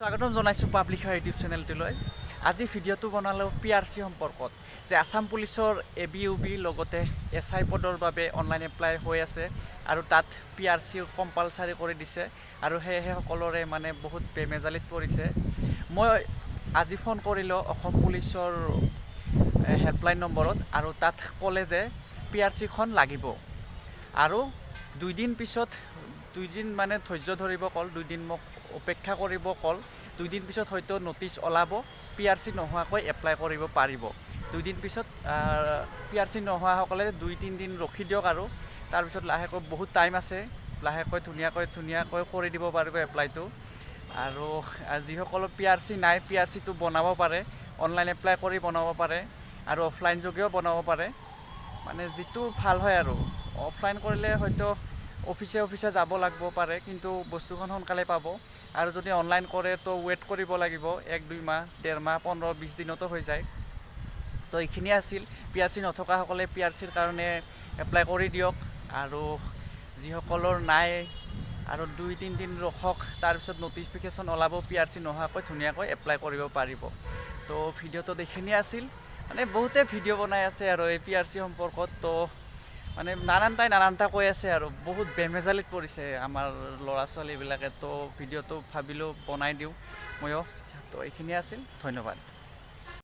স্বাগতম জনাইছোঁ public YouTube চেনেলটোলৈ। আজি ভিডিঅ'টো বনালোঁ PRC সম্পৰ্কত যে আসাম পুলিচৰ ABUB লগতে SI পদৰ বাবে অনলাইন এপ্লাই হৈ আছে আৰু তাত PRC কম্পালচাৰি কৰি দিছে আৰু সেয়েহে সকলোৰে মানে বহুত বেমেজালিত পৰিছে। মই আজি ফোন কৰিলোঁ অসম পুলিচৰ হেল্পলাইন নম্বৰত আৰু তাত ক'লে যে PRCখন লাগিব আৰু দুইদিন মানে ধৈৰ্য ধৰিব ক'ল, দুইদিন মোক অপেক্ষা কৰিব ক'ল। দুইদিন পিছত হয়তো নটিচ ওলাব, PRC নোহোৱাকৈ এপ্লাই কৰিব পাৰিব। দুইদিন পিছত PRC নোহোৱাসকলে 2-3 দিন ৰখি দিয়ক আৰু তাৰপিছত লাহেকৈ বহুত টাইম আছে, লাহেকৈ ধুনীয়াকৈ কৰি দিব পাৰিব এপ্লাইটো। আৰু যিসকলৰ PRC নাই, PRCটো বনাব পাৰে, অনলাইন এপ্লাই কৰি বনাব পাৰে আৰু অফলাইন যোগেও বনাব পাৰে। মানে যিটো ভাল হয় আৰু অফলাইন কৰিলে হয়তো অফিচে যাব লাগিব পাৰে, কিন্তু বস্তুখন সোনকালে পাব। আৰু যদি অনলাইন কৰে তো ৱেইট কৰিব লাগিব 1-2 মাহ, 1.5 মাহ, 15-20 দিনতো হৈ যায়। তো এইখিনি আছিল। PRC নথকাসকলে PRCৰ কাৰণে এপ্লাই কৰি দিয়ক আৰু যিসকলৰ নাই আৰু 2-3 দিন ৰখক, তাৰপিছত নটিফিকেশ্যন ওলাব, PRC নোহোৱাকৈ ধুনীয়াকৈ এপ্লাই কৰিব পাৰিব। তো ভিডিঅ'টো এইখিনি আছিল। মানে বহুতে ভিডিঅ' বনাই আছে আৰু এই PRC সম্পৰ্কত। তো মানে নানানটা কৈ আছে আৰু বহুত বেমেজালিত পৰিছে আমাৰ ল'ৰা ছোৱালীবিলাকে। তো ভিডিঅ'টো ভাবিলোঁ বনাই দিওঁ ময়ো। তো এইখিনি আছিল, ধন্যবাদ।